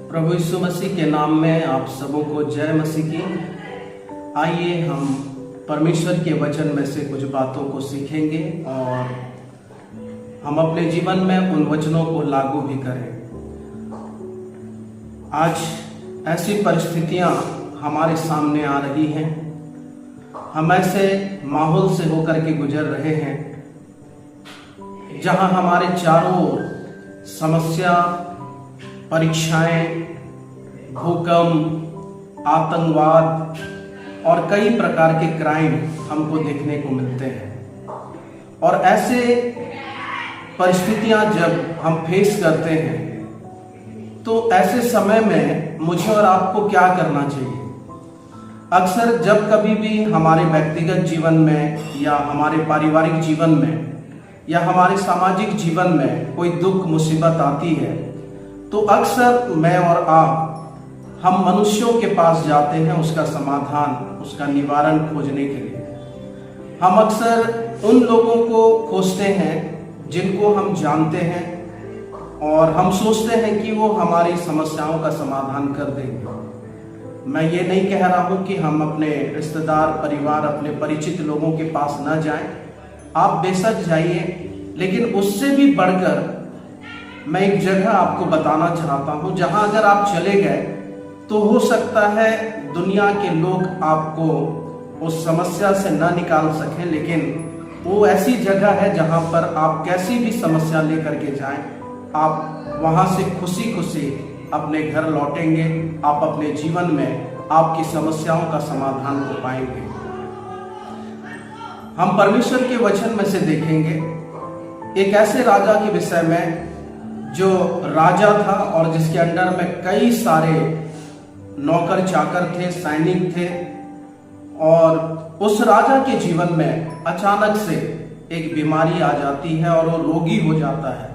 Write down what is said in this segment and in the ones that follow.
प्रभु यीशु मसीह के नाम में आप सबों को जय मसीह की। आइए हम परमेश्वर के वचन में से कुछ बातों को सीखेंगे और हम अपने जीवन में उन वचनों को लागू भी करें। आज ऐसी परिस्थितियां हमारे सामने आ रही हैं, हम ऐसे माहौल से होकर के गुजर रहे हैं जहां हमारे चारों ओर समस्या, परीक्षाएं, भूकंप, आतंकवाद और कई प्रकार के क्राइम हमको देखने को मिलते हैं। और ऐसे परिस्थितियां जब हम फेस करते हैं तो ऐसे समय में मुझे और आपको क्या करना चाहिए। अक्सर जब कभी भी हमारे व्यक्तिगत जीवन में या हमारे पारिवारिक जीवन में या हमारे सामाजिक जीवन में कोई दुख मुसीबत आती है तो अक्सर मैं और आप हम मनुष्यों के पास जाते हैं उसका समाधान, उसका निवारण खोजने के लिए। हम अक्सर उन लोगों को खोजते हैं जिनको हम जानते हैं और हम सोचते हैं कि वो हमारी समस्याओं का समाधान कर देंगे। मैं ये नहीं कह रहा हूँ कि हम अपने रिश्तेदार, परिवार, अपने परिचित लोगों के पास न जाएं। आप बेशक जाइए, लेकिन उससे भी बढ़कर मैं एक जगह आपको बताना चाहता हूँ जहां अगर आप चले गए तो हो सकता है दुनिया के लोग आपको उस समस्या से न निकाल सकें, लेकिन वो ऐसी जगह है जहां पर आप कैसी भी समस्या लेकर के जाएं, आप वहां से खुशी खुशी अपने घर लौटेंगे। आप अपने जीवन में आपकी समस्याओं का समाधान हो पाएंगे। हम परमेश्वर के वचन में से देखेंगे एक ऐसे राजा के विषय में जो राजा था और जिसके अंडर में कई सारे नौकर चाकर थे, सैनिक थे। और उस राजा के जीवन में अचानक से एक बीमारी आ जाती है और वो रोगी हो जाता है।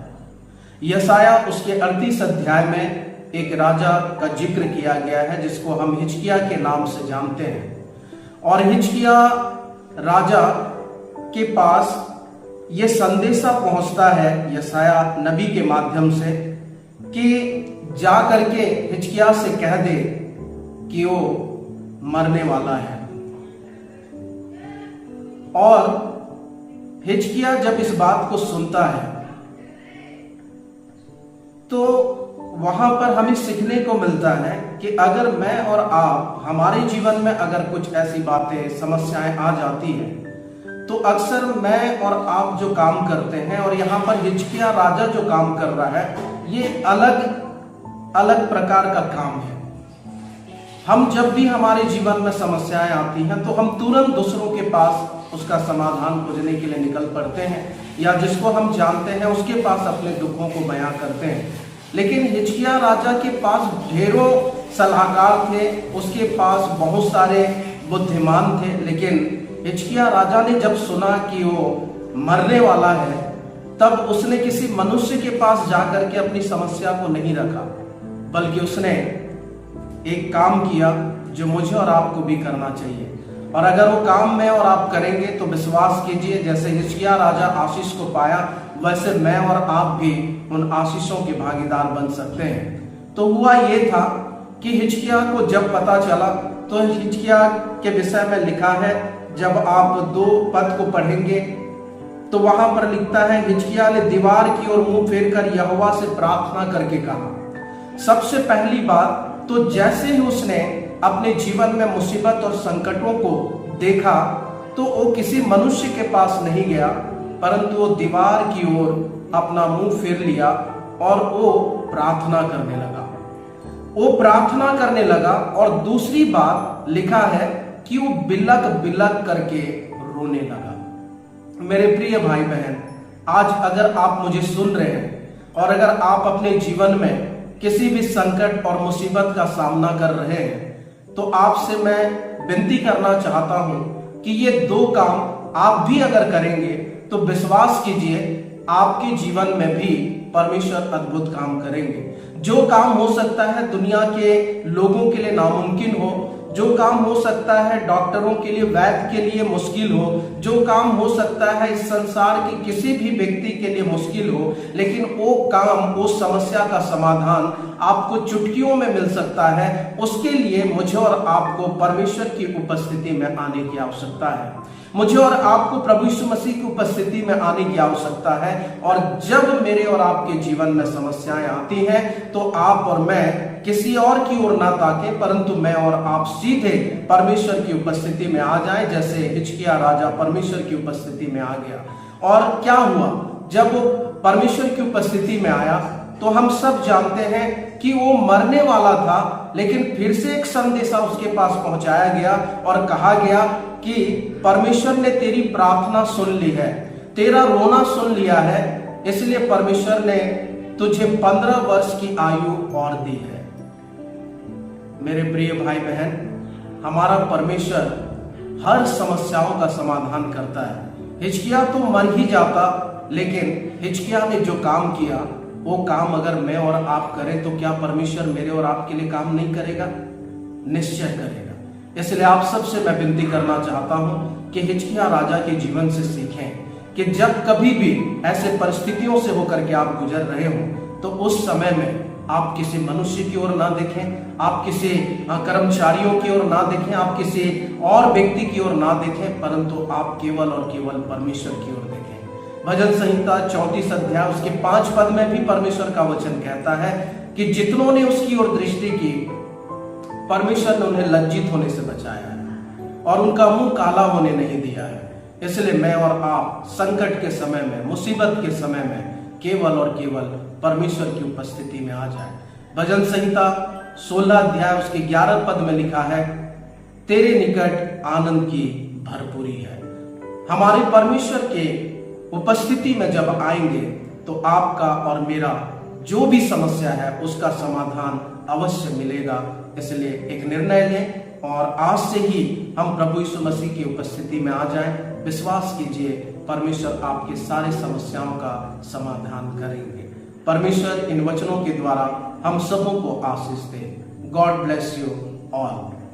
यशाया उसके 38 अध्याय में एक राजा का जिक्र किया गया है जिसको हम हिजकिय्याह के नाम से जानते हैं। और हिजकिय्याह राजा के पास ये संदेशा पहुंचता है यशाया नबी के माध्यम से कि जा करके हिजकिय्याह से कह दे कि वो मरने वाला है। और हिजकिय्याह जब इस बात को सुनता है तो वहां पर हमें सीखने को मिलता है कि अगर मैं और आप हमारे जीवन में अगर कुछ ऐसी बातें, समस्याएं आ जाती हैं तो अक्सर मैं और आप जो काम करते हैं, और यहाँ पर हिजकिय्याह राजा जो काम कर रहा है ये अलग अलग प्रकार का काम है। हम जब भी हमारे जीवन में समस्याएं आती हैं तो हम तुरंत दूसरों के पास उसका समाधान खोजने के लिए निकल पड़ते हैं या जिसको हम जानते हैं उसके पास अपने दुखों को बयां करते हैं। लेकिन हिजकिय्याह राजा के पास ढेरों सलाहकार थे, उसके पास बहुत सारे बुद्धिमान थे, लेकिन हिजकिय्याह राजा ने जब सुना कि वो मरने वाला है तब उसने किसी मनुष्य के पास जाकर के अपनी समस्या को नहीं रखा, बल्कि उसने एक काम किया जो मुझे और आपको भी करना चाहिए। और अगर वो काम मैं और आप करेंगे तो विश्वास कीजिए जैसे हिजकिय्याह राजा आशीष को पाया वैसे मैं और आप भी उन आशीषों के भागीदार बन सकते हैं। तो हुआ ये था कि हिजकिय्याह को जब पता चला तो हिजकिय्याह के विषय में लिखा है, जब आप 2 पद को पढ़ेंगे तो वहां पर लिखता है, हिजकिय्याह ने दीवार की ओर मुंह फेर कर यहोवा से प्रार्थना करके कहा। सबसे पहली बात तो जैसे ही उसने अपने जीवन में मुसीबत और संकटों को देखा तो वो किसी मनुष्य के पास नहीं गया, परंतु वो दीवार की ओर अपना मुंह फेर लिया और वो प्रार्थना करने लगा। वो प्रार्थना करने लगा और दूसरी बात लिखा है कि वो बिलक बिलक करके रोने लगा। मेरे प्रिय भाई बहन, आज अगर आप मुझे सुन रहे हैं और अगर आप अपने जीवन में किसी भी संकट और मुसीबत का सामना कर रहे हैं तो आपसे मैं विनती करना चाहता हूं कि ये 2 काम आप भी अगर करेंगे तो विश्वास कीजिए आपके जीवन में भी परमेश्वर अद्भुत काम करेंगे। जो काम हो सकता है दुनिया के लोगों के लिए नामुमकिन हो, जो काम हो सकता है डॉक्टरों के लिए, वैद्य के लिए मुश्किल हो, जो काम हो सकता है इस संसार के किसी भी व्यक्ति के लिए मुश्किल हो, लेकिन वो काम, वो समस्या का समाधान आपको चुटकियों में मिल सकता है, उसके लिए मुझे और आपको परमेश्वर की उपस्थिति में आने की आवश्यकता है। मुझे और आपको प्रभु यीशु मसीह की उपस्थिति में आने की आवश्यकता है। और जब मेरे और आपके जीवन में समस्याएं आती हैं, तो आप और मैं किसी और की ओर ना ताके, परंतु मैं और आप सीधे परमेश्वर की उपस्थिति में आ जाएं, जैसे हिजकिय्याह राजा परमेश्वर की उपस्थिति में आ गया। और क्या हुआ, जब वो परमेश्वर की उपस्थिति में आया तो हम सब जानते हैं कि वो मरने वाला था, लेकिन फिर से एक संदेशा उसके पास पहुंचाया गया और कहा गया कि परमेश्वर ने तेरी प्रार्थना सुन ली है, तेरा रोना सुन लिया है, इसलिए परमेश्वर ने तुझे 15 वर्ष की आयु और दी है। मेरे प्रिय भाई बहन, हमारा परमेश्वर हर समस्याओं का समाधान करता है। हिजकिय्याह तो मर ही जाता, लेकिन हिजकिय्याह ने जो काम किया, वो काम अगर मैं और आप करें तो क्या परमेश्वर मेरे और आपके लिए काम नहीं करेगा? निश्चय करेगा। इसलिए आप सबसे मैं विनती करना चाहता हूं कि हिजकिय्याह राजा के जीवन से सीखें कि जब कभी भी ऐसे परिस्थितियों से होकर के आप गुजर रहे हो, तो उस समय में आप किसी मनुष्य की ओर ना देखें, आप किसी कर्मचारियों की ओर ना देखें, आप किसी और व्यक्ति की ओर ना देखें, परंतु आप केवल और केवल परमेश्वर की ओर देखें। भजन संहिता 34 अध्याय उसके 5 पद में भी परमेश्वर का वचन कहता है कि जितनों ने उसकी ओर दृष्टि की, परमेश्वर ने उन्हें लज्जित होने से बचाया है और उनका मुंह काला होने नहीं दिया है। इसलिए मैं और आप संकट के समय में, मुसीबत के समय में केवल और केवल परमेश्वर की उपस्थिति में आ जाए। भजन संहिता 16 अध्याय उसके 11 पद में लिखा है, तेरे निकट आनंद की भरपूरी है। हमारे परमेश्वर के उपस्थिति में जब आएंगे तो आपका और मेरा जो भी समस्या है उसका समाधान अवश्य मिलेगा। इसलिए एक निर्णय लें और आज से ही हम प्रभु यीशु मसीह की उपस्थिति में आ जाएं। विश्वास कीजिए, परमेश्वर आपकी सारी समस्याओं का समाधान करेंगे। परमेश्वर इन वचनों के द्वारा हम सबों को आशीष दे। God bless you all.